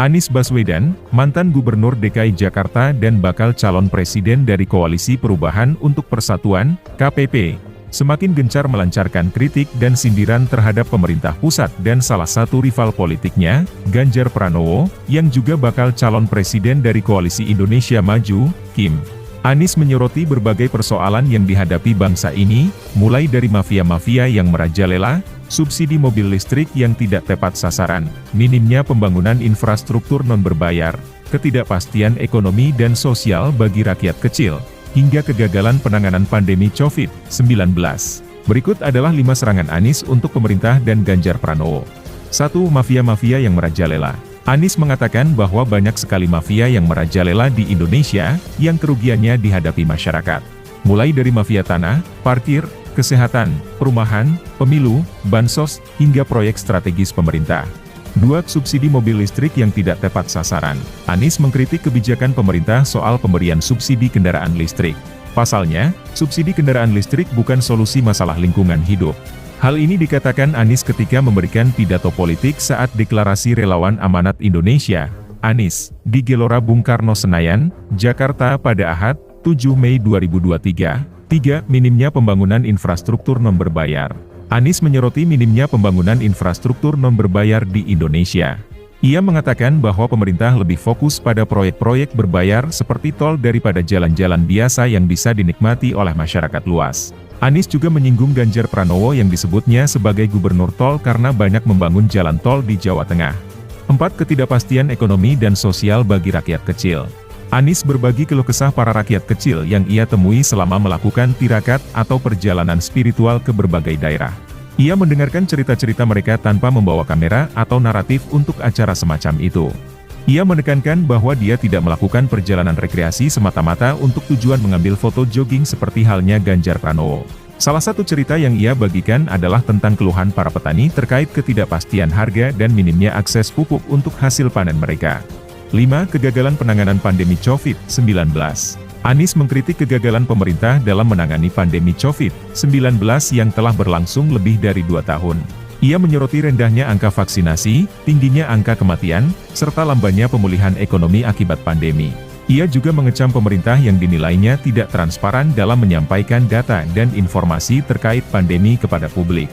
Anies Baswedan, mantan Gubernur DKI Jakarta dan bakal calon presiden dari Koalisi Perubahan untuk Persatuan, KPP, semakin gencar melancarkan kritik dan sindiran terhadap pemerintah pusat dan salah satu rival politiknya, Ganjar Pranowo, yang juga bakal calon presiden dari Koalisi Indonesia Maju, KIM. Anies menyoroti berbagai persoalan yang dihadapi bangsa ini, mulai dari mafia-mafia yang merajalela, subsidi mobil listrik yang tidak tepat sasaran, minimnya pembangunan infrastruktur non-berbayar, ketidakpastian ekonomi dan sosial bagi rakyat kecil, hingga kegagalan penanganan pandemi COVID-19. Berikut adalah 5 serangan Anies untuk pemerintah dan Ganjar Pranowo. 1. Mafia-mafia yang merajalela. Anies mengatakan bahwa banyak sekali mafia yang merajalela di Indonesia, yang kerugiannya dihadapi masyarakat. Mulai dari mafia tanah, parkir, kesehatan, perumahan, pemilu, bansos, hingga proyek strategis pemerintah. 2. Subsidi mobil listrik yang tidak tepat sasaran. Anies mengkritik kebijakan pemerintah soal pemberian subsidi kendaraan listrik. Pasalnya, subsidi kendaraan listrik bukan solusi masalah lingkungan hidup. Hal ini dikatakan Anies ketika memberikan pidato politik saat deklarasi Relawan Amanat Indonesia, Anies, di Gelora Bung Karno Senayan, Jakarta pada Ahad, 7 Mei 2023. 3. Minimnya pembangunan infrastruktur non-berbayar. Anies menyoroti minimnya pembangunan infrastruktur non-berbayar di Indonesia. Ia mengatakan bahwa pemerintah lebih fokus pada proyek-proyek berbayar seperti tol daripada jalan-jalan biasa yang bisa dinikmati oleh masyarakat luas. Anies juga menyinggung Ganjar Pranowo yang disebutnya sebagai gubernur tol karena banyak membangun jalan tol di Jawa Tengah. 4. Ketidakpastian ekonomi dan sosial bagi rakyat kecil. Anies berbagi keluh kesah para rakyat kecil yang ia temui selama melakukan tirakat atau perjalanan spiritual ke berbagai daerah. Ia mendengarkan cerita-cerita mereka tanpa membawa kamera atau naratif untuk acara semacam itu. Ia menekankan bahwa dia tidak melakukan perjalanan rekreasi semata-mata untuk tujuan mengambil foto jogging seperti halnya Ganjar Pranowo. Salah satu cerita yang ia bagikan adalah tentang keluhan para petani terkait ketidakpastian harga dan minimnya akses pupuk untuk hasil panen mereka. 5. Kegagalan penanganan pandemi COVID-19. Anies mengkritik kegagalan pemerintah dalam menangani pandemi COVID-19 yang telah berlangsung lebih dari 2 tahun. Ia menyoroti rendahnya angka vaksinasi, tingginya angka kematian, serta lambannya pemulihan ekonomi akibat pandemi. Ia juga mengecam pemerintah yang dinilainya tidak transparan dalam menyampaikan data dan informasi terkait pandemi kepada publik.